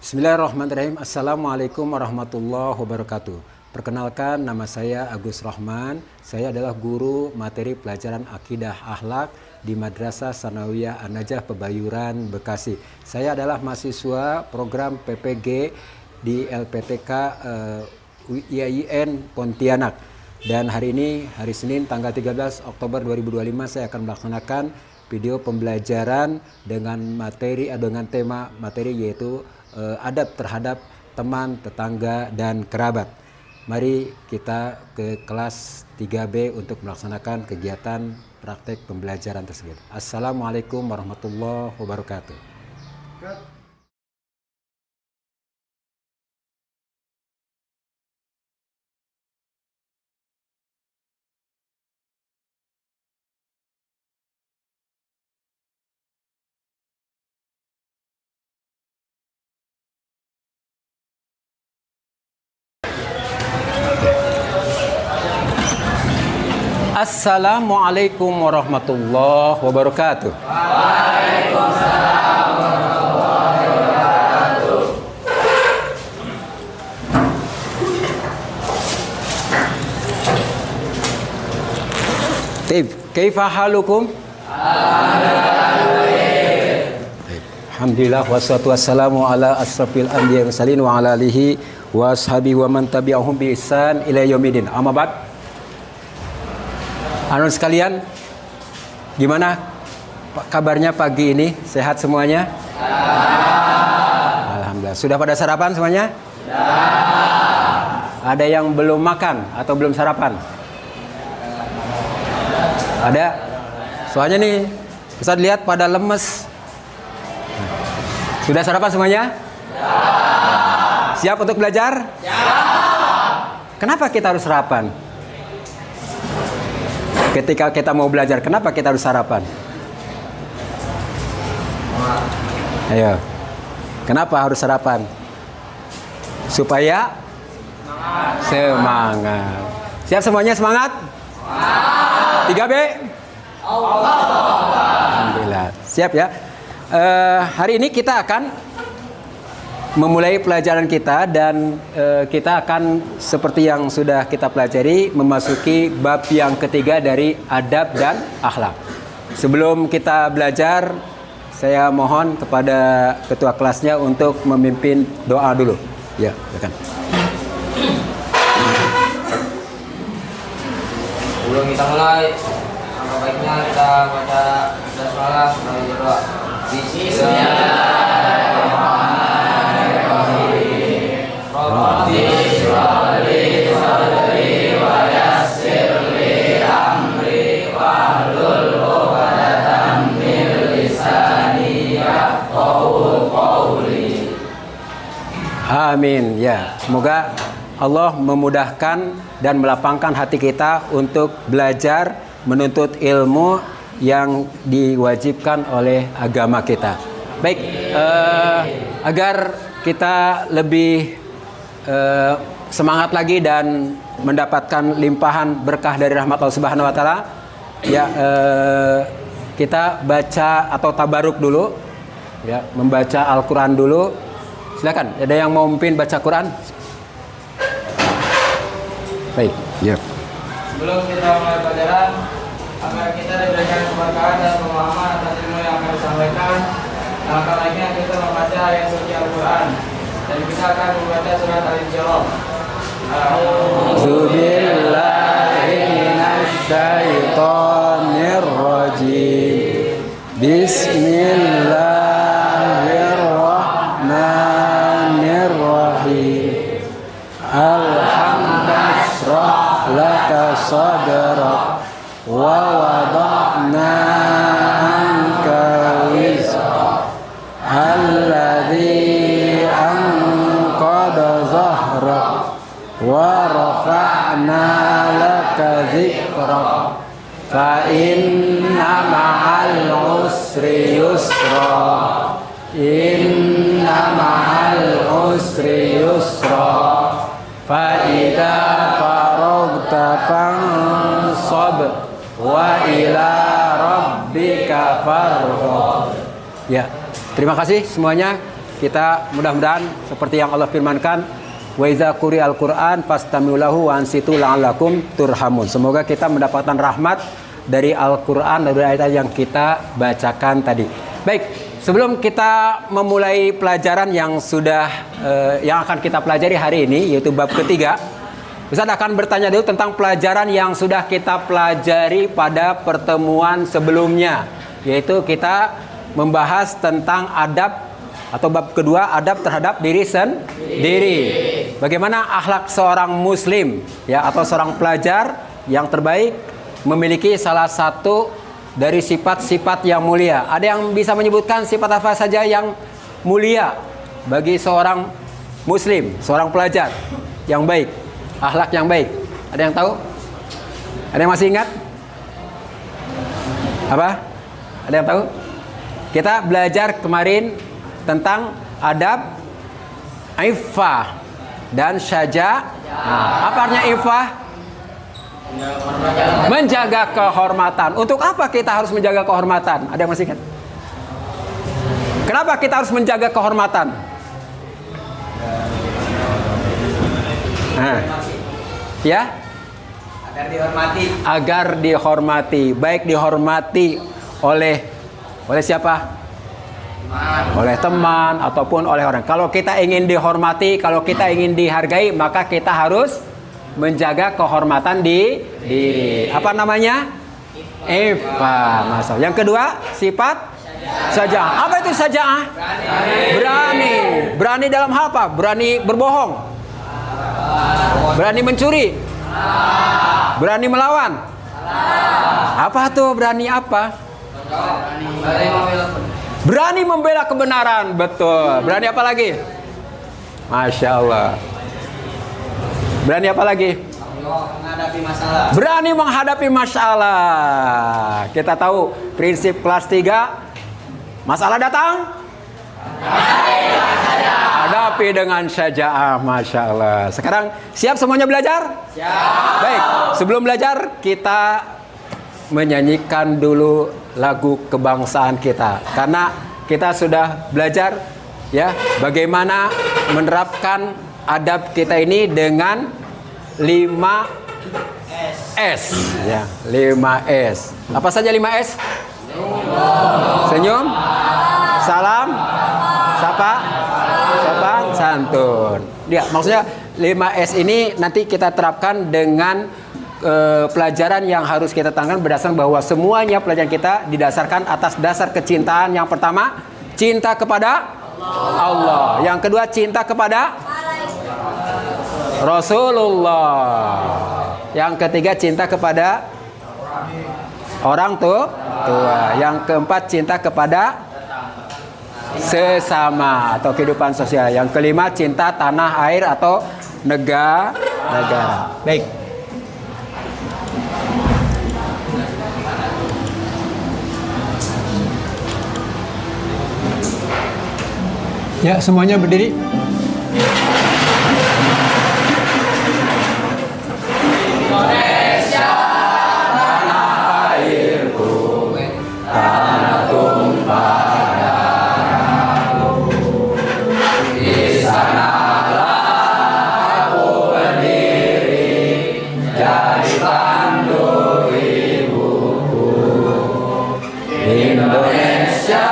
Bismillahirrahmanirrahim. Assalamualaikum warahmatullahi wabarakatuh. Perkenalkan, nama saya Agus Rahman. Saya adalah guru materi pelajaran Akidah Akhlak di Madrasah Sanawiyah An-Najah Pebayuran, Bekasi. Saya adalah mahasiswa program PPG di LPTK IAIN Pontianak. Dan hari ini, hari Senin, tanggal 13 Oktober 2025, saya akan melaksanakan video pembelajaran dengan tema materi yaitu adab terhadap teman, tetangga, dan kerabat. Mari kita ke kelas 3B untuk melaksanakan kegiatan praktek pembelajaran tersebut. Assalamualaikum warahmatullahi wabarakatuh. Assalamualaikum warahmatullahi wabarakatuh. Waalaikumsalam warahmatullahi wabarakatuh. Kaifa halukum? Alhamdulillah wassalatu wassalamu ala asrafil anbiya'i wal mursalin wa ala alihi wa ashabihi wa man tabi'ahum bi ihsan ila yaumidin. Amma ba'd. Anak sekalian, gimana kabarnya pagi ini? Sehat semuanya? Ya. Alhamdulillah. Sudah pada sarapan semuanya? Ya. Ada yang belum makan atau belum sarapan? Ada? Soalnya nih, bisa dilihat pada lemes. Sudah sarapan semuanya? Ya. Siap untuk belajar? Ya. Kenapa kita harus sarapan? Ketika kita mau belajar, kenapa kita harus sarapan? Ayo. Kenapa harus sarapan? Supaya semangat. Siap semuanya, semangat? 3B? Alhamdulillah. Siap ya. Hari ini kita akan memulai pelajaran kita dan kita akan seperti yang sudah kita pelajari memasuki bab yang ketiga dari adab dan akhlak. Sebelum kita belajar, saya mohon kepada ketua kelasnya untuk memimpin doa dulu. Ya, silakan. Sebelum kita mulai, apa baiknya kita baca basmalah melalui doa. Bismillahirrahmanirrahim. Rabbi shrah li sadri wa yassir li amri wahlul 'uqdatam min lisani yafqahu qawli. Amin. Ya, semoga Allah memudahkan dan melapangkan hati kita untuk belajar menuntut ilmu yang diwajibkan oleh agama kita. Baik, agar kita lebih semangat lagi dan mendapatkan limpahan berkah dari rahmat Allah Subhanahu wa taala. Ya, kita baca atau tabaruk dulu. Ya, membaca Al-Qur'an dulu. Silakan, ada yang mau memimpin baca Quran? Baik, ya. Sebelum kita mulai pelajaran, agar kita diberikan keberkahan dan pemahaman atas ilmu yang akan disampaikan, langkah baiknya kita membaca ayat suci Al-Quran. Dan kita akan membaca surat Al-Insyirah. A'udzu billahi minasy syaithanir rajim. Bismillahirrahmanirrahim. Alhamdulillah laka sadrak wa wada'na anka wizrak alladzi wa rafa'na laka dzikrak fa inna ma'al usri yusra inna ma'al usri yusra fa idza faragta fansab wa ila rabbika farghab. Ya, terima kasih semuanya. kita mudah-mudahan seperti yang Allah firmankan, wa iza quri'al Qur'an fastami'u lahu wa ansitu la'allakum turhamun. Semoga kita mendapatkan rahmat dari Al-Qur'an, dari ayat yang kita bacakan tadi. Baik, sebelum kita memulai pelajaran yang sudah yang akan kita pelajari hari ini, yaitu bab ketiga, Ustaz akan bertanya dulu tentang pelajaran yang sudah kita pelajari pada pertemuan sebelumnya, yaitu kita membahas tentang adab atau bab kedua, adab terhadap diri sendiri. Bagaimana akhlak seorang muslim ya, atau seorang pelajar yang terbaik memiliki salah satu dari sifat-sifat yang mulia. Ada yang bisa menyebutkan sifat apa saja yang mulia bagi seorang muslim, seorang pelajar yang baik, akhlak yang baik? Ada yang tahu? Ada yang masih ingat? Apa? Ada yang tahu? Kita belajar kemarin tentang adab, iffah dan syaja. Nah, apa artinya iffah? Menjaga kehormatan. Untuk apa kita harus menjaga kehormatan? Ada yang masih ingat? Kenapa kita harus menjaga kehormatan? Nah, ya? Agar dihormati. Agar dihormati. Baik dihormati oleh siapa? Oleh teman ataupun oleh orang. Kalau kita ingin dihormati, kalau kita ingin dihargai, maka kita harus menjaga kehormatan di diri. Apa namanya? Iffah. Masya. Yang kedua, sifat syaja'ah. Apa itu syaja'ah? Berani. Berani dalam hal apa? Berani berbohong. Berani mencuri. Berani melawan. Apa tuh berani apa? Berani membela kebenaran. Betul. Berani apa lagi? Masya Allah. Berani apa lagi? Menghadapi masalah. Berani menghadapi masalah. Kita tahu prinsip kelas 3, masalah datang, hadapi dengan syaja'ah. Masya Allah. Sekarang siap semuanya belajar? Siap. Baik, sebelum belajar kita menyanyikan dulu lagu kebangsaan kita, karena kita sudah belajar ya bagaimana menerapkan adab kita ini dengan 5S ya, 5S. Apa saja 5S? Senyum, salam, sapa, sopan, santun. Ya, maksudnya 5S ini nanti kita terapkan dengan pelajaran yang harus kita tangkan berdasarkan bahwa semuanya pelajaran kita didasarkan atas dasar kecintaan. Yang pertama, cinta kepada Allah. Yang kedua, cinta kepada Rasulullah. Yang ketiga, cinta kepada orang tua. Yang keempat, cinta kepada sesama atau kehidupan sosial. Yang kelima, cinta tanah air atau negara. Baik. Ya, semuanya berdiri. Indonesia, tanah airku, tanah tumpah darahku. Di sanalah aku berdiri, jadi pandu ibuku. Indonesia,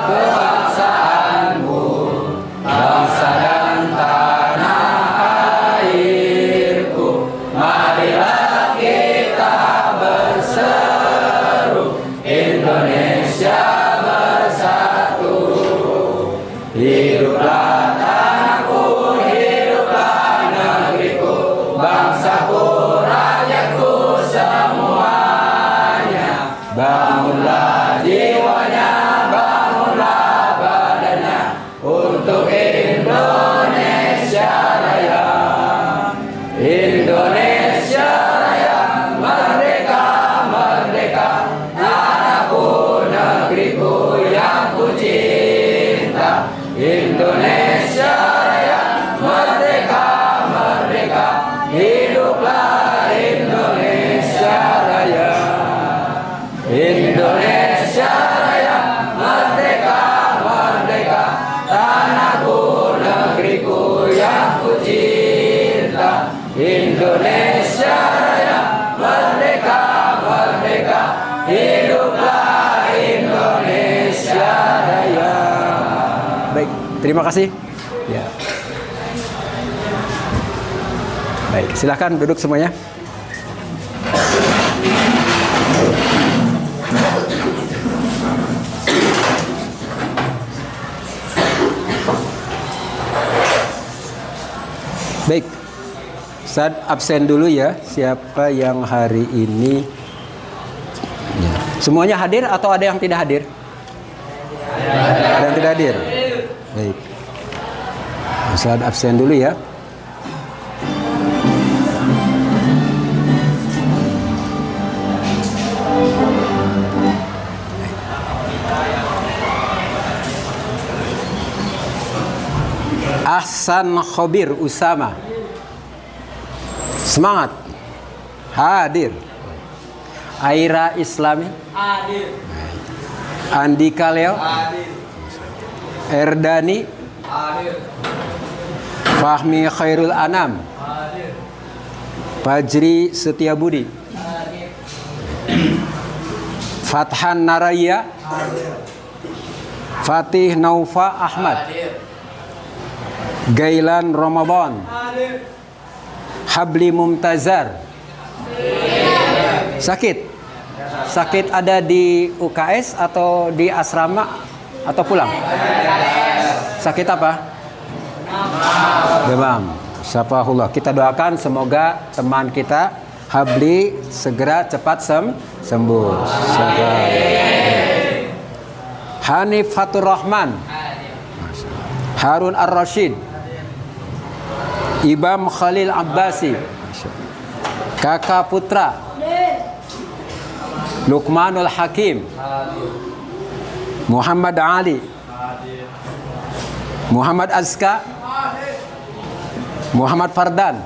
kebangsaanmu, bangsa dan tanah airku. Marilah kita berseru, Indonesia bersatu. Hiduplah tanahku, hiduplah negeriku, bangsaku, rakyatku semuanya. Bangunlah jiwanya, bangunlah badannya, untuk Indonesia Raya. Indonesia Raya, merdeka, merdeka, tanahku, negeriku yang ku cinta. Indonesia Raya, merdeka, merdeka, hiduplah Indonesia Raya. Indonesia Raya, merdeka, merdeka, tanah Hiduplah Indonesia Raya. Baik, terima kasih. Ya. Baik, silakan duduk semuanya. Baik, Ustaz absen dulu ya. Siapa yang hari ini? Ya. Semuanya hadir atau ada yang tidak hadir? Ada yang tidak hadir? Baik, Ustaz absen dulu ya. Ahsan Khobir Usama, semangat, hadir. Aira Islami, hadir. Andika Leo, hadir. Erdani, hadir. Fahmi Khairul Anam, hadir. Fajri Setiabudi, hadir. Fathan Naraya, hadir. Fatih Naufa Ahmad, hadir. Gailan Ramadan, hadir. Habli Mumtazar, hadir. Sakit ada di UKS atau di asrama atau pulang? Sakit apa? Demam. Syafahullah. Kita doakan semoga teman kita Habli segera cepat sembuh. Hanif Fatur Rahman, Harun Ar-Rashid, Ibam Khalil Abbasi, Kakak Putra, Luqmanul Hakim, Muhammad Ali, Muhammad Azka, Muhammad Fardan,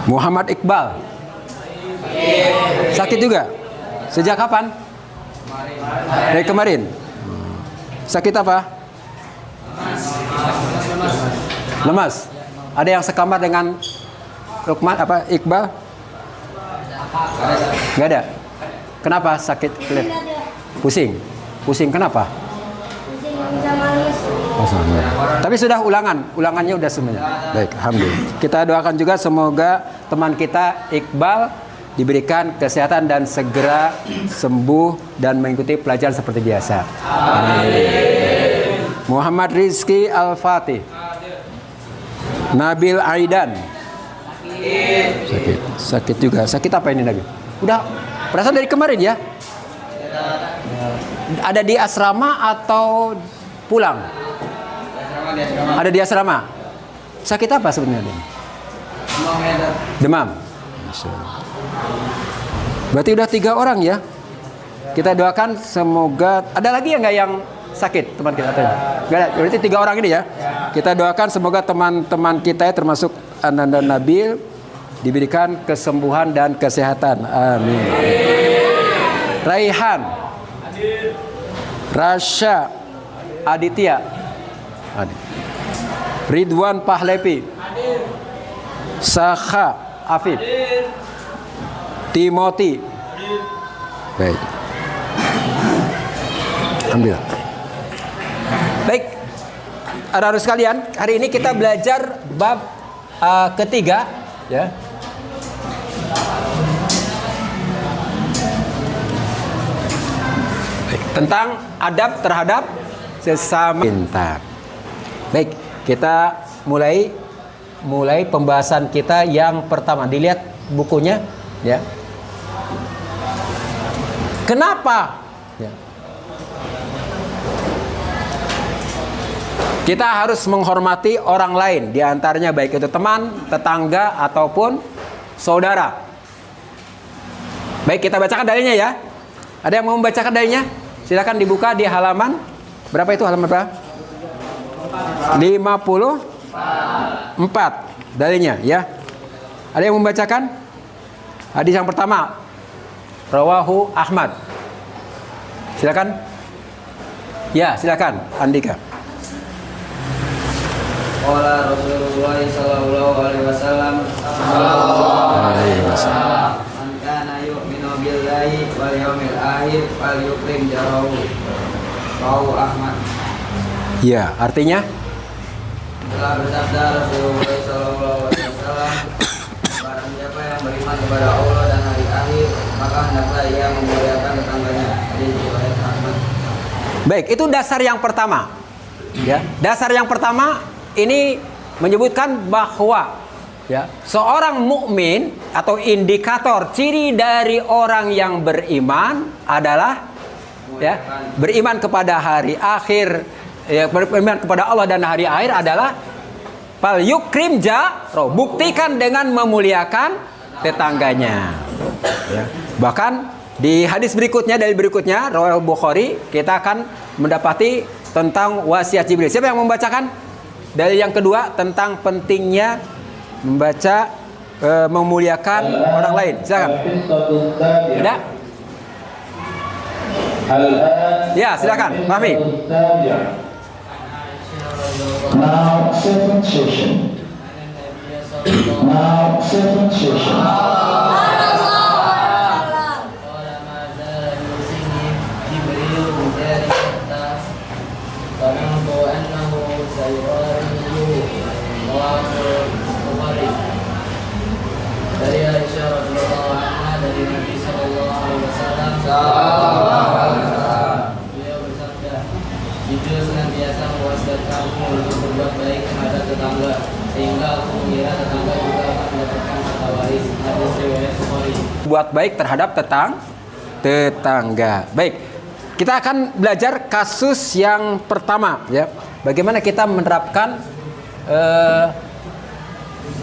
Muhammad Iqbal. Sakit juga? Sejak kapan? Dari kemarin. Sakit apa? Lemas. Ada yang sekamar dengan Lukman apa Iqbal? Gak ada. Kenapa sakit kulit? Pusing. Pusing kenapa? Tapi sudah ulangannya udah semuanya. Baik, alhamdulillah. Kita doakan juga semoga teman kita Iqbal diberikan kesehatan dan segera sembuh dan mengikuti pelajaran seperti biasa. Amin. Muhammad Rizki Al-Fatih, Nabil Aidan. Sakit juga. Sakit apa ini Nabil? Udah perasaan dari kemarin ya? Ada di asrama atau pulang? Ada di asrama. Sakit apa sebenarnya? Demam. Berarti udah 3 orang ya? Kita doakan semoga. Ada lagi ya nggak yang sakit teman kita? Nggak ada. Berarti 3 orang ini ya? Kita doakan semoga teman-teman kita termasuk Ananda Nabil diberikan kesembuhan dan kesehatan. Amin. Raihan, Rasya Aditya, Ridwan Pahlepi, Sakha Afid, Timothy. Baik. Alhamdulillah. Baik. Anak-anak sekalian, hari ini kita belajar bab ketiga, ya. Baik. Tentang adab terhadap sesama pintar. Baik, kita mulai pembahasan kita yang pertama. Dilihat bukunya, ya. Kenapa? Ya. Kita harus menghormati orang lain, di antaranya baik itu teman, tetangga, ataupun saudara. Baik, kita bacakan dalilnya ya. Ada yang mau membacakan dalilnya? Silakan dibuka di halaman. Berapa itu halaman berapa? 54. Dalilnya ya. Ada yang membacakan? Hadis yang pertama. Rawahu Ahmad. Silakan. Ya, silakan Andika. Qala Rasulullah sallallahu alaihi wasallam, man kana yu'minu billahi wal yaumil akhir wal yukrim jarahu. Rawahu Ahmad. Ya, artinya Telah bersabda Rasulullah SAW, barang siapa yang beriman kepada Allah dan hari akhir, maka hendaklah ia memuliakan tetangganya. Hadis riwayat Ahmad. baik, itu dasar yang pertama. Ya, dasar yang pertama ini menyebutkan bahwa ya, seorang mukmin atau indikator ciri dari orang yang beriman adalah ya, beriman kepada hari akhir, ya, beriman kepada Allah dan hari akhir adalah fal yukrim jaro, buktikan dengan memuliakan tetangganya. Ya. Bahkan di hadis berikutnya, dari berikutnya riwayat Bukhari, kita akan mendapati tentang wasiat Jibril. Siapa yang membacakan? Dalil yang kedua tentang pentingnya membaca memuliakan orang lain. Silakan. Ada? Ya, silakan. Fahmi. Now second session. Now second session. Dari Aisyah radhiyallahu anha, dari Nabi sallallahu alaihi wasallam, beliau bersabda, Jibril senantiasa mewasiatkanku untuk berbuat baik terhadap tetangga, sehingga aku mengira tetangga juga akan mendapatkan harta waris. Hadis riwayat Bukhari. Buat baik terhadap tetangga. Baik, kita akan belajar kasus yang pertama, ya. Bagaimana kita menerapkan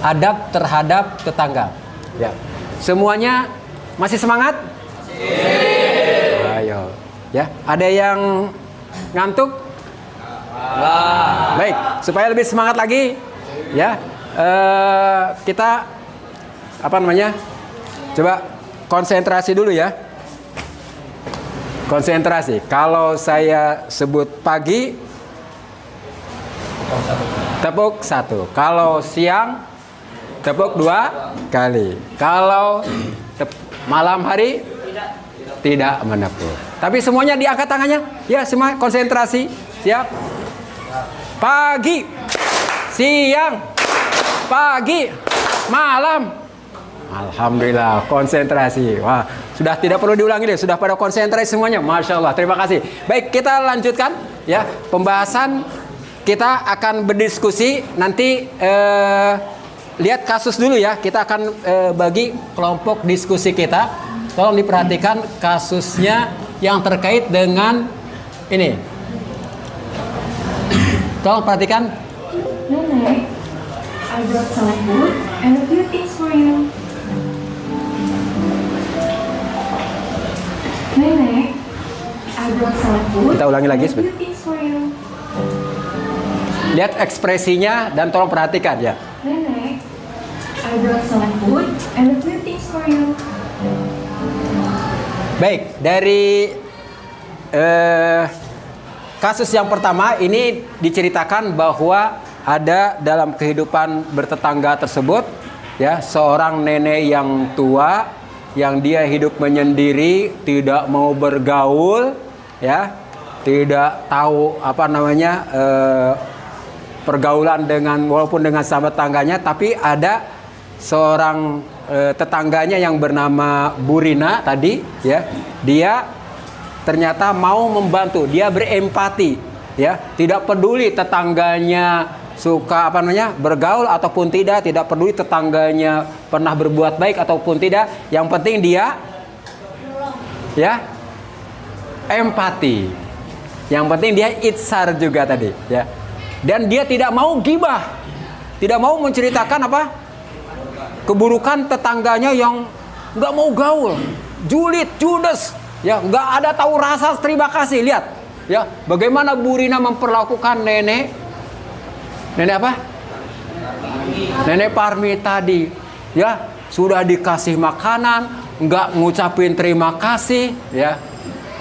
adab terhadap tetangga. Ya, semuanya masih semangat? Ayo, ya. Ada yang ngantuk? Baik, supaya lebih semangat lagi, ya. Kita apa namanya? Coba konsentrasi dulu ya. Konsentrasi. Kalau saya sebut pagi, tepuk 1. Kalau siang, tepuk 2 kali. Kalau malam hari tidak menepuk. Tapi semuanya diangkat tangannya. Ya, semua konsentrasi. Siap? Pagi, siang, pagi, malam. Alhamdulillah, konsentrasi. Wah, sudah tidak perlu diulangi deh. Sudah pada konsentrasi semuanya. Masya Allah, terima kasih. Baik, kita lanjutkan ya pembahasan. Kita akan berdiskusi nanti. Lihat kasus dulu ya. Kita akan bagi kelompok diskusi kita. Tolong diperhatikan kasusnya yang terkait dengan ini. Tolong perhatikan. Nenek, I brought some food and a few things for you. Nenek, I brought some food Kita ulangi lagi and a few things for you. Lihat ekspresinya dan tolong perhatikan ya. Nenek, I brought some food and a few things for you. Baik, dari kasus yang pertama ini diceritakan bahwa ada dalam kehidupan bertetangga tersebut ya seorang nenek yang tua yang dia hidup menyendiri, tidak mau bergaul ya, tidak tahu apa namanya pergaulan dengan walaupun dengan sahabat tangganya, tapi ada seorang tetangganya yang bernama Burina tadi ya, dia ternyata mau membantu, dia berempati ya, tidak peduli tetangganya suka apa namanya bergaul ataupun tidak peduli tetangganya pernah berbuat baik ataupun tidak, yang penting dia ya empati, yang penting dia itsar juga tadi ya, dan dia tidak mau gibah, tidak mau menceritakan apa keburukan tetangganya yang nggak mau gaul, julid, judes ya, nggak ada tahu rasa terima kasih. Lihat ya bagaimana Burina memperlakukan nenek apa? Nenek Parmi tadi ya, sudah dikasih makanan nggak ngucapin terima kasih ya.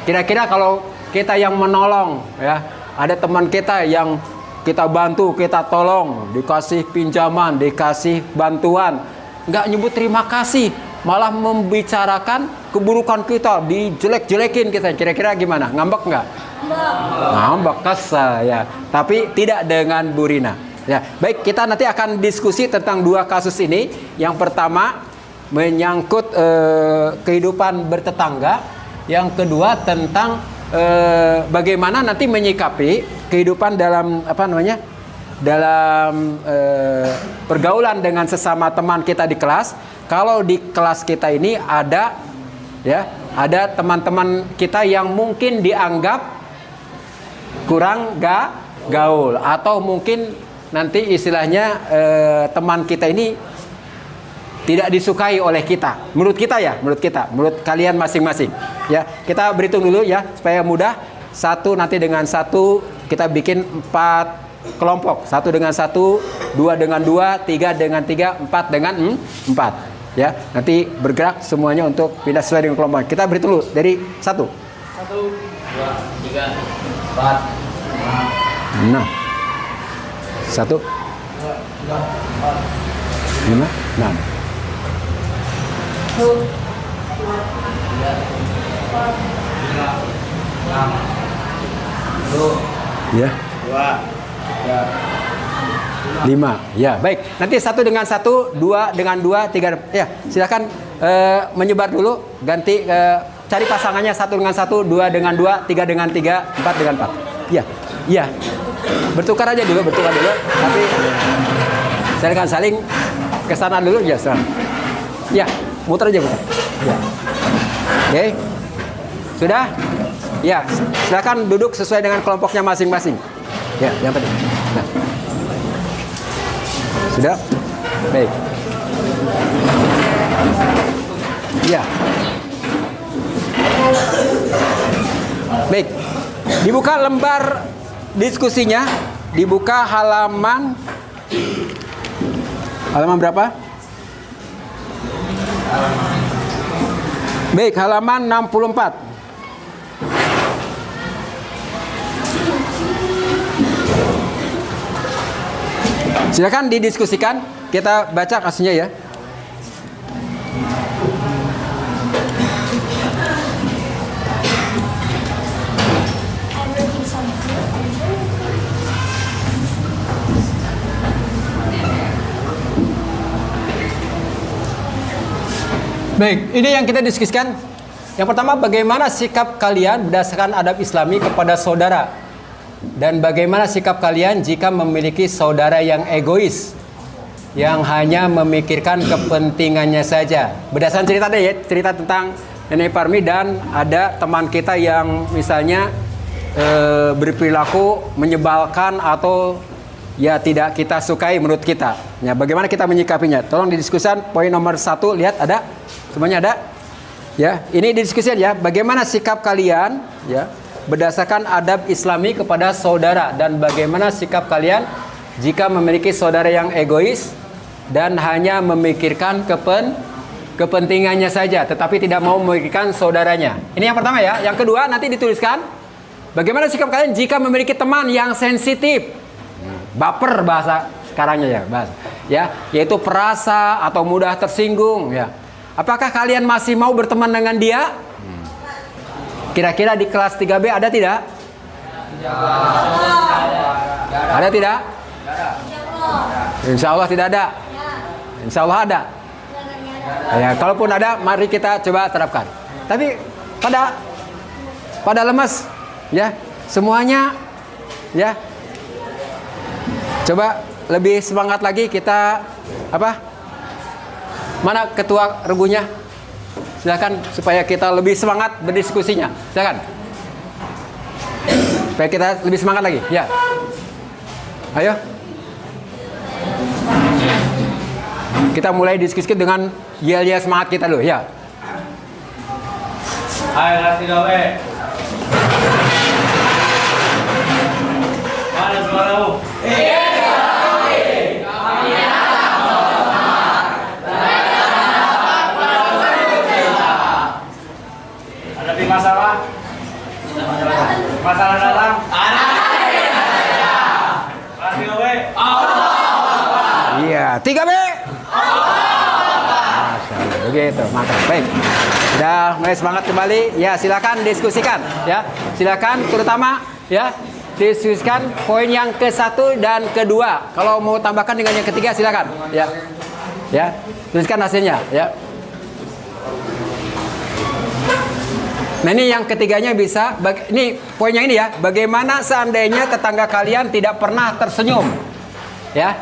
Kira-kira kalau kita yang menolong ya, ada teman kita yang kita bantu, kita tolong, dikasih pinjaman, dikasih bantuan, nggak nyebut terima kasih malah membicarakan keburukan kita, dijelek-jelekin kita. Kira-kira gimana? Ngambek nggak? Ngambek, kesal ya. Tapi tidak dengan Bu Rina. Ya, baik, kita nanti akan diskusi tentang dua kasus ini. Yang pertama menyangkut kehidupan bertetangga. Yang kedua tentang bagaimana nanti menyikapi kehidupan dalam dalam pergaulan dengan sesama teman kita di kelas. Kalau di kelas kita ini ada teman-teman kita yang mungkin dianggap kurang gaul, atau mungkin nanti istilahnya teman kita ini tidak disukai oleh kita, menurut kalian masing-masing. Ya, kita berhitung dulu ya supaya mudah. Satu nanti dengan satu kita bikin 4 kelompok. 1 dengan 1, 2 dengan 2, 3 dengan 3, 4 dengan 4. Ya, nanti bergerak semuanya untuk pindah sesuai dengan kelompok. Kita berhitung dulu dari 1. 1, 2, 3, 4, 5. 1, 2, 3, 4, 5, 6. 1, 2, 3, 4, 5, 6. Ya. 2, 5. Ya, baik. Nanti 1 dengan 1, 2 dengan 2, 3. Ya, silakan menyebar dulu. Ganti cari pasangannya 1 dengan 1, 2 dengan 2, 3 dengan 3, 4 dengan 4. Ya. Ya. Bertukar aja dulu, Tapi silakan saling ke sana dulu ya, Ya, muter aja, muter. Ya. Oke. Sudah? Ya, silakan duduk sesuai dengan kelompoknya masing-masing. Ya, yang tadi. Nah. Sudah? Baik. Ya. Baik. Dibuka lembar diskusinya. Dibuka halaman berapa? Baik, halaman 64. Silakan didiskusikan. Kita baca kasusnya ya. Baik, ini yang kita diskusikan. Yang pertama, bagaimana sikap kalian berdasarkan adab Islami kepada saudara? Dan bagaimana sikap kalian jika memiliki saudara yang egois, yang hanya memikirkan kepentingannya saja? Berdasarkan cerita deh ya, cerita tentang Nenek Parmi, dan ada teman kita yang misalnya berperilaku menyebalkan atau ya tidak kita sukai menurut kita. Ya, bagaimana kita menyikapinya? Tolong didiskusikan. Poin nomor 1, lihat ada? Semuanya ada? Ya, ini didiskusikan ya. Bagaimana sikap kalian ya berdasarkan adab Islami kepada saudara, dan bagaimana sikap kalian jika memiliki saudara yang egois dan hanya memikirkan kepentingannya saja, tetapi tidak mau memikirkan saudaranya. Ini yang pertama ya. Yang kedua nanti dituliskan, bagaimana sikap kalian jika memiliki teman yang sensitif, baper bahasa sekarangnya ya, bahasa ya, yaitu perasa atau mudah tersinggung ya. Apakah kalian masih mau berteman dengan dia? Kira-kira di kelas 3B ada tidak? Ada tidak? Insya Allah tidak ada. Insya Allah ada. Ya, kalaupun ada, mari kita coba terapkan. Tapi pada lemas, ya, semuanya, ya. Coba lebih semangat lagi kita apa? Mana ketua regunya? Silakan supaya kita lebih semangat berdiskusinya. Silakan. Supaya kita lebih semangat lagi. Ya. Ayo. Kita mulai diskusi dengan yel-yel semangat kita dulu, ya. Hai, Rati Gawe. Mana suaramu? Masalah? Masalah datang? Rati Gawe. Iya, 3B. Masya Allah. begitu. Mantap. Baik. Sudah mulai semangat kembali. Ya, silakan diskusikan ya. Silakan terutama ya diskusikan poin yang ke-1 dan kedua. Kalau mau tambahkan dengan yang ketiga silakan ya. Ya, tuliskan hasilnya ya. Nah, ini yang ketiganya bisa ini poinnya ini ya. Bagaimana seandainya tetangga kalian tidak pernah tersenyum? Ya.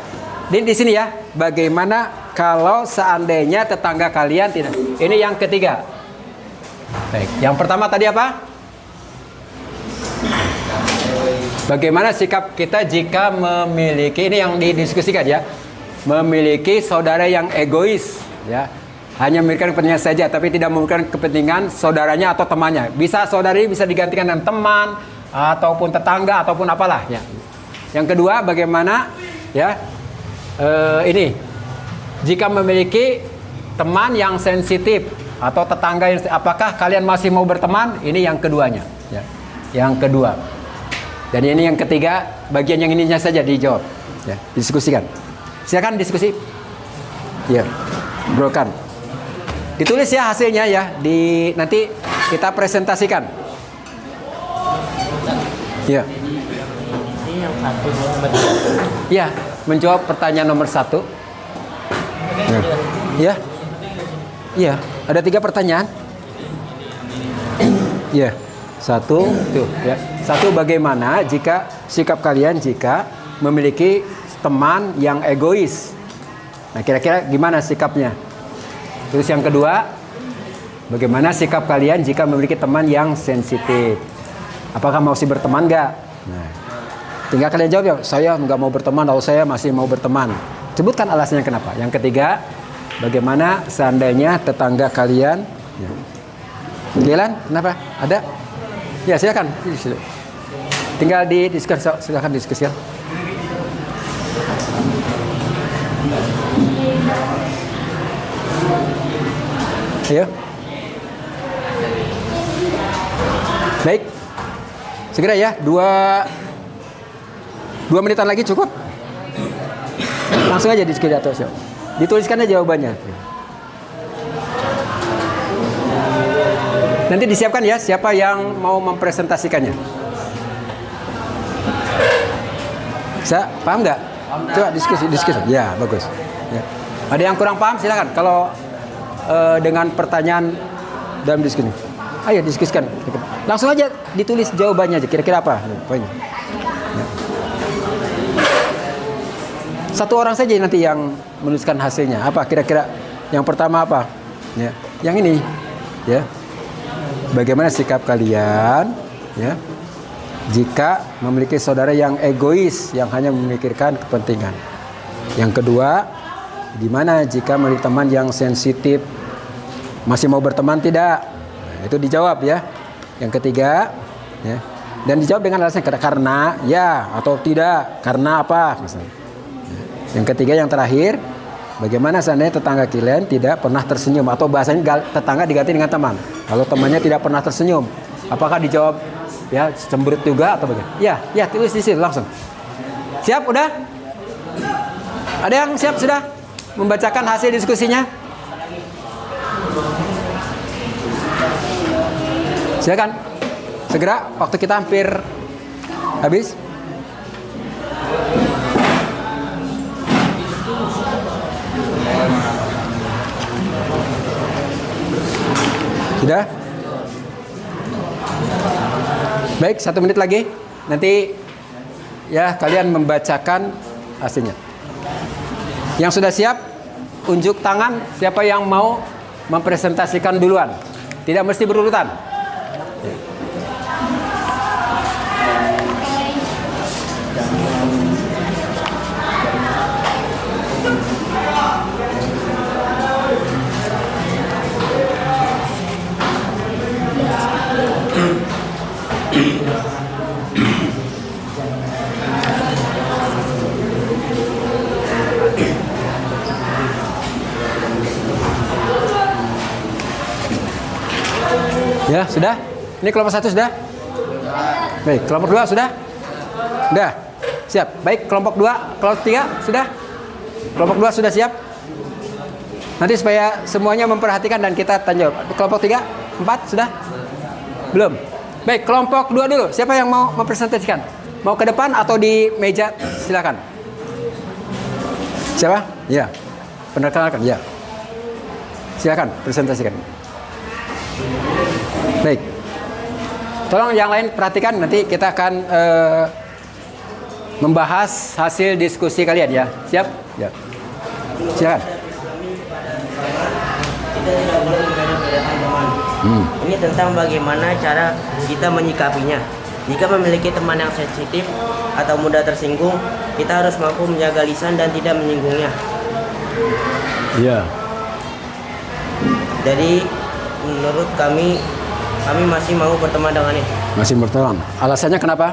Di sini ya. Bagaimana kalau seandainya tetangga kalian tidak. Ini yang ketiga. Baik, yang pertama tadi apa? Bagaimana sikap kita jika memiliki, ini yang didiskusikan ya, memiliki saudara yang egois ya, hanya memikirkan kepentingan saja tapi tidak memikirkan kepentingan saudaranya atau temannya. Bisa saudari bisa digantikan dengan teman ataupun tetangga ataupun apalah ya. Yang kedua, bagaimana ya ini jika memiliki teman yang sensitif atau tetangga yang, apakah kalian masih mau berteman? Ini yang keduanya ya. Yang kedua. Dan ini yang ketiga, bagian yang ininya saja dijawab ya, diskusikan. Silakan diskusi. Ya, brokan. Ditulis ya hasilnya ya, nanti kita presentasikan. Ya. Ini yang satu Ya, menjawab pertanyaan nomor 1. Ya. Ya, ada 3 pertanyaan. Ya. 1 tuh ya. 1, bagaimana jika sikap kalian jika memiliki teman yang egois? Nah, kira-kira gimana sikapnya? Terus yang kedua, bagaimana sikap kalian jika memiliki teman yang sensitif? Apakah masih berteman nggak? Nah, tinggal kalian jawab ya, saya nggak mau berteman atau saya masih mau berteman. Sebutkan alasannya kenapa. Yang ketiga, bagaimana seandainya tetangga kalian? Ya. Gilan, kenapa? Ada? Ya, silakan. Tinggal didiskusikan, silakan diskusikan. Ayo. Baik. Segera ya, 2 menitan lagi cukup. Langsung aja diskusi atas. Dituliskan aja jawabannya. Nanti disiapkan ya siapa yang mau mempresentasikannya. Bisa paham nggak? Coba diskusi. Ya, bagus. Ya. Ada yang kurang paham silakan. Kalau dengan pertanyaan dalam diskusi, ayo diskusikan. Langsung aja ditulis jawabannya aja. Kira-kira apa? Poinnya. Ya. 1 orang saja nanti yang menuliskan hasilnya. Apa kira-kira? Yang pertama apa? Ya. Yang ini. Ya. Bagaimana sikap kalian ya jika memiliki saudara yang egois yang hanya memikirkan kepentingan? Yang kedua, gimana jika memiliki teman yang sensitif, masih mau berteman tidak? Nah, itu dijawab ya. Yang ketiga ya, dan dijawab dengan alasan karena ya atau tidak, karena apa misalnya. Yang ketiga, yang terakhir, bagaimana seandainya tetangga kalian tidak pernah tersenyum, atau bahasanya tetangga diganti dengan teman. Kalau temannya tidak pernah tersenyum, apakah dijawab ya cemberut juga atau bagaimana? Ya, tulis di sini langsung. Siap, udah? Ada yang siap sudah membacakan hasil diskusinya? Silakan. Segera, waktu kita hampir habis. Sudah? Baik, 1 menit lagi. Nanti ya kalian membacakan hasilnya. Yang sudah siap, unjuk tangan siapa yang mau mempresentasikan duluan. Tidak mesti berurutan. Ya, sudah? Ini kelompok 1 sudah? Baik, kelompok 2 sudah? Sudah? Siap. Baik, kelompok 2, kelompok 3 sudah? Kelompok 2 sudah siap? Nanti supaya semuanya memperhatikan dan kita tanya. Kelompok 3, 4 sudah? Belum. Baik, kelompok 2 dulu. Siapa yang mau mempresentasikan? Mau ke depan atau di meja? Silakan. Siapa? Ya. Perkenalkan, ya. Silakan presentasikan. Baik. Tolong yang lain perhatikan, nanti kita akan membahas hasil diskusi kalian ya. Siap? Ya. Silakan. Kita tidak boleh membeda-bedakan teman. Ini tentang bagaimana cara kita menyikapinya. Jika memiliki teman yang sensitif atau mudah tersinggung, kita harus mampu menjaga lisan dan tidak menyinggungnya. Iya. Jadi menurut kami masih mau berteman dengannya. Masih berteman. Alasannya kenapa?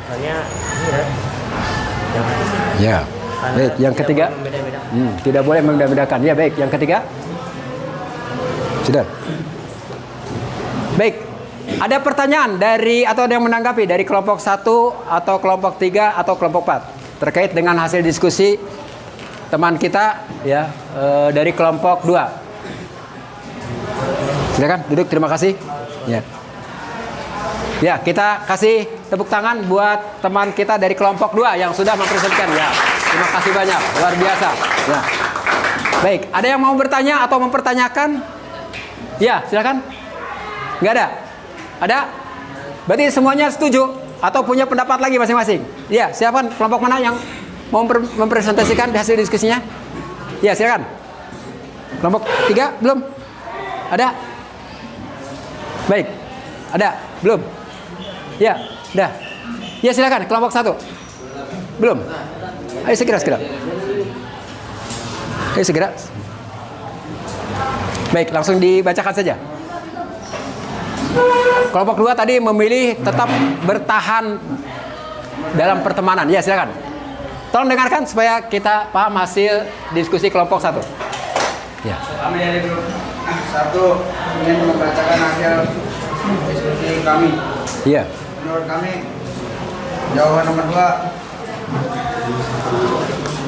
Misalnya, Ya. Baik, yang ketiga. Tidak boleh membeda-bedakan. Ya, baik. Yang ketiga. Sudah. Baik. Ada pertanyaan dari atau ada yang menanggapi dari kelompok 1 atau kelompok 3 atau kelompok 4 terkait dengan hasil diskusi teman kita ya dari kelompok 2. Silakan duduk, terima kasih. Ya. Ya, kita kasih tepuk tangan buat teman kita dari kelompok 2 yang sudah mempresentasikan ya. Terima kasih banyak, luar biasa. Ya. Baik, ada yang mau bertanya atau mempertanyakan? Ya, silakan. Nggak ada? Ada? Berarti semuanya setuju atau punya pendapat lagi masing-masing? Ya, siapa kelompok mana yang mau mempresentasikan hasil diskusinya? Ya, silakan. Kelompok 3 belum? Ada? Baik. Ada? Belum? Ya, udah. Ya, silakan kelompok 1. Belum? Ayo segera. Ayo segera. Baik, langsung dibacakan saja. Kelompok 2 tadi memilih tetap bertahan dalam pertemanan. Ya, silakan. Tolong dengarkan supaya kita paham hasil diskusi kelompok 1. Ya. Kami dari grup 1 ingin membacakan hasil diskusi kami. Iya. Menurut kami, jawaban nomor 2,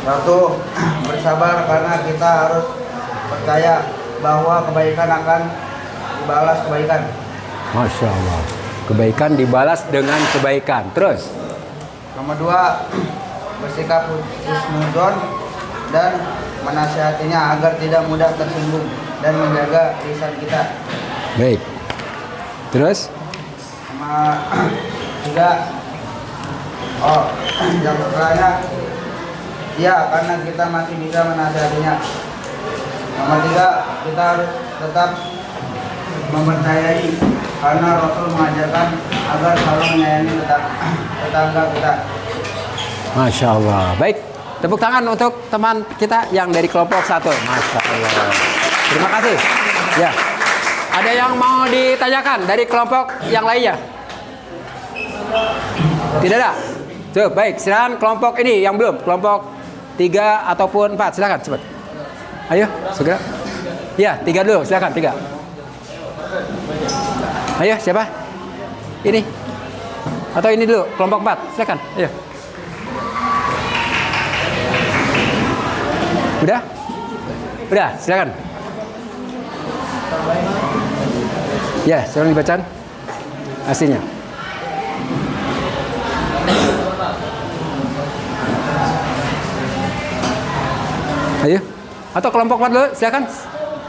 1, bersabar karena kita harus percaya bahwa kebaikan akan dibalas kebaikan. Masya Allah. Kebaikan dibalas dengan kebaikan. Terus. Nomor 2, bersikap husnuzon dan menasihatinya agar tidak mudah tersinggung dan menjaga lisan kita. Baik. Terus. Sama 3, yang setelahnya, ya karena kita masih bisa menasihatinya. Nomor 3, kita harus tetap mempercayai karena Rasul mengajarkan agar selalu menyayangi tetangga kita. Masya Allah. Baik. Tepuk tangan untuk teman kita yang dari kelompok 1. Masya Allah. Terima kasih. Ya. Ada yang mau ditanyakan dari kelompok yang lainnya? Tidak ada? Tuh, baik. Silakan kelompok ini yang belum. Kelompok 3 ataupun 4. Silakan cepat. Ayo, segera. Ya, 3 dulu. Silakan 3. Ayo, siapa? Ini. Atau ini dulu, kelompok 4. Silakan. Ayo. Udah? Udah, silakan. Ya, silakan dibacakan hasilnya. Ayo. Atau kelompok 4 dulu, silakan.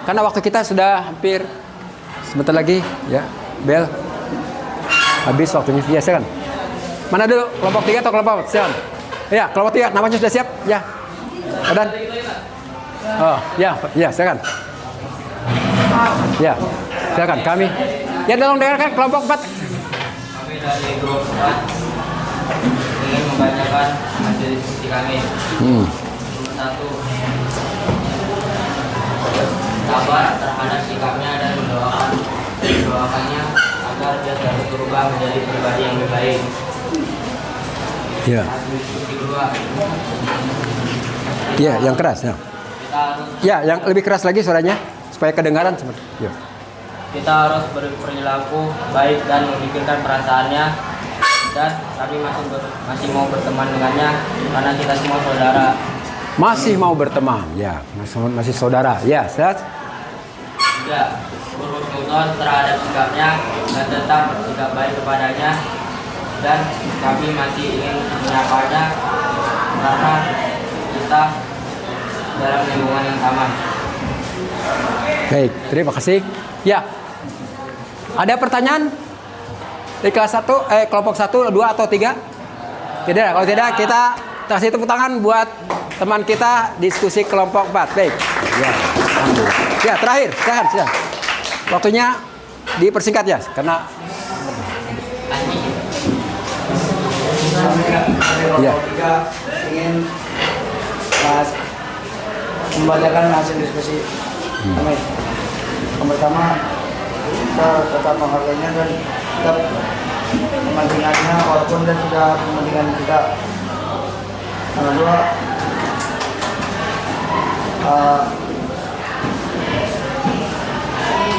Karena waktu kita sudah hampir sebentar lagi, ya. Bel. Habis waktunya. Ya, silakan. Mana dulu? Kelompok 3 atau kelompok 4? Silakan. Ya, kelompok 3 namanya sudah siap? Ya. Dan oh, ya, silakan. Ya, silakan kami. Ya, tolong dengarkan kelompok 4. Kami dari grup 4 ingin membacakan hasil diskusi kami. Nomor 1, sabar terhadap sikapnya dan mendoakannya agar dia dapat berubah menjadi pribadi yang lebih baik. Ya. Hasil diskusi kedua, Ya, yang keras ya. kita harus Ya, yang lebih keras lagi suaranya supaya kedengaran seperti. Ya. kita harus berperilaku baik dan memikirkan perasaannya, dan kami masih mau berteman dengannya karena kita semua saudara. Masih mau berteman, ya, masih saudara, ya, Ustaz. Ya, berhusnuzon terhadap sikapnya dan tetap bersikap baik kepadanya, dan kami masih ingin menyapanya karena kita dalam lingkungan yang sama. Baik, terima kasih. Ya, ada pertanyaan di kelas 1, kelompok 1, 2 atau 3? Tidak, kalau tidak kita kasih tepuk tangan buat teman kita diskusi kelompok 4. Baik. Ya, alhamdulillah. Ya, terakhir, silakan. Waktunya dipersingkat ya, karena ya. Kita ingin membacakan hasil diskusi kami. Yang pertama, kita tetap menghargainya dan tetap kepentingannya walaupun dan tidak kepentingan kita. Yang kedua,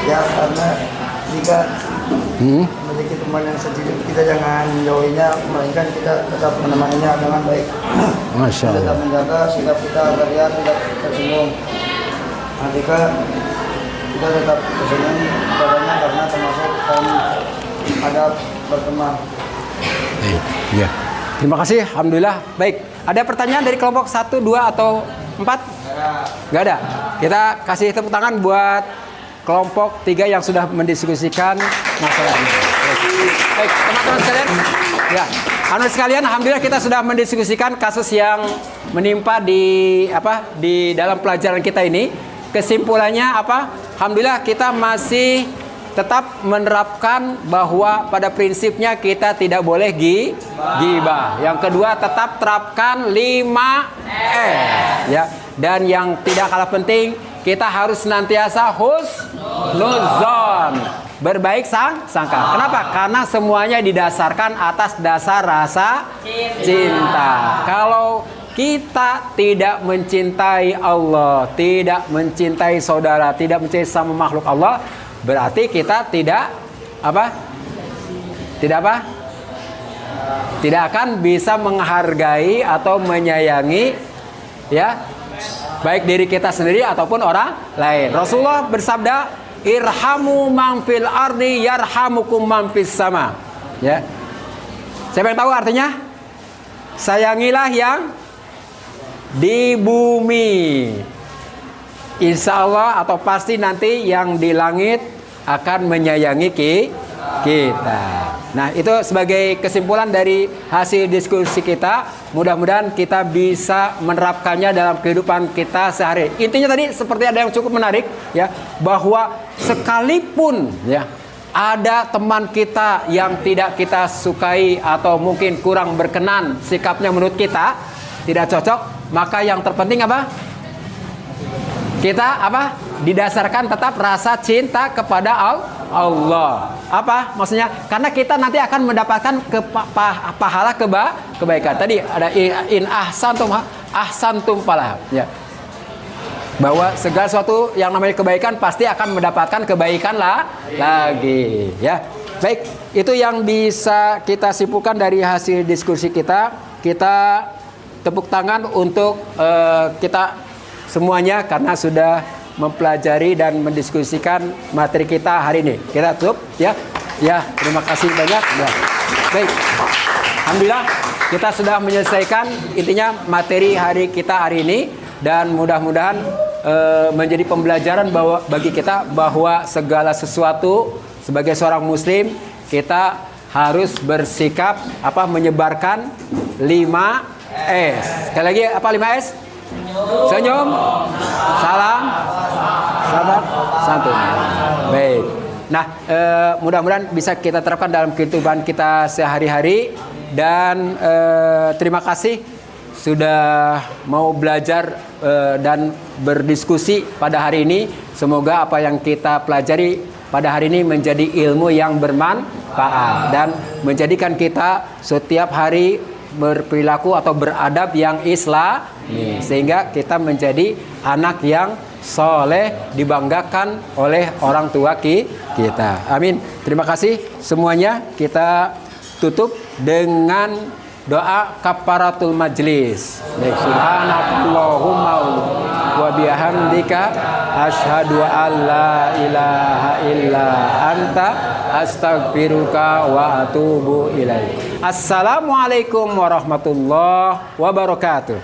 ya karena jika memiliki teman yang sensitif, kita jangan menjauhinya, melainkan kita tetap menemaninya dengan baik. Masya Allah. Tetap menjaga sikap kita agar dia tidak tersinggung. Ketika kita tetap bersenyum kepadanya karena termasuk kami adab berteman. Baik, ya. Terima kasih, alhamdulillah. Baik, ada pertanyaan dari kelompok 1, 2 atau 4? Nggak ada. Kita kasih tepuk tangan buat kelompok 3 yang sudah mendiskusikan masalah ini. Baik, teman-teman sekalian. Ya, anak sekalian, alhamdulillah kita sudah mendiskusikan kasus yang menimpa di dalam pelajaran kita ini. Kesimpulannya apa? Alhamdulillah kita masih tetap menerapkan bahwa pada prinsipnya kita tidak boleh gibah. Yang kedua, tetap terapkan 5R ya. Dan yang tidak kalah penting, kita harus senantiasa husnuzon, berbaik sangka. Kenapa? Karena semuanya didasarkan atas dasar rasa cinta. Kalau kita tidak mencintai Allah, tidak mencintai saudara, tidak mencintai sama makhluk Allah, berarti kita tidak akan bisa menghargai atau menyayangi ya, baik diri kita sendiri ataupun orang lain. Rasulullah bersabda, irhamu man fil ardi yarhamukum man fis sama. Ya. Siapa yang tahu artinya? Sayangilah yang di bumi. Insya Allah atau pasti nanti yang di langit akan menyayangi kita. Nah, itu sebagai kesimpulan dari hasil diskusi kita. Mudah-mudahan kita bisa menerapkannya dalam kehidupan kita sehari. Intinya tadi seperti ada yang cukup menarik ya, bahwa sekalipun ya ada teman kita yang tidak kita sukai atau mungkin kurang berkenan sikapnya menurut kita, tidak cocok, maka yang terpenting apa? Kita didasarkan tetap rasa cinta kepada Allah. Apa maksudnya? Karena kita nanti akan mendapatkan pahala kebaikan. Tadi ada in ahsantum falah ya. Bahwa segala sesuatu yang namanya kebaikan pasti akan mendapatkan kebaikan lagi ya. Baik, itu yang bisa kita simpulkan dari hasil diskusi kita. Kita tepuk tangan untuk kita semuanya karena sudah mempelajari dan mendiskusikan materi kita hari ini. Kita tutup ya. Ya, terima kasih banyak. Ya. Baik. Alhamdulillah kita sudah menyelesaikan intinya materi hari kita hari ini, dan mudah-mudahan menjadi pembelajaran bagi kita bahwa segala sesuatu sebagai seorang muslim kita harus bersikap menyebarkan 5S. Sekali lagi 5S? Senyum, salam, sabar, santun. Baik. Nah, mudah-mudahan bisa kita terapkan dalam kehidupan kita sehari-hari. Dan terima kasih sudah mau belajar dan berdiskusi pada hari ini. Semoga apa yang kita pelajari pada hari ini menjadi ilmu yang bermanfaat dan menjadikan kita setiap hari berperilaku atau beradab yang Islami, sehingga kita menjadi anak yang soleh, dibanggakan oleh orang tua kita. Amin. Terima kasih semuanya. Kita tutup dengan doa kafaratul majlis. Baik, subhanakallahumma wa bihamdika asyhadu an la ilaha illa anta astaghfiruka wa atubu ilaik. Assalamualaikum warahmatullahi wabarakatuh.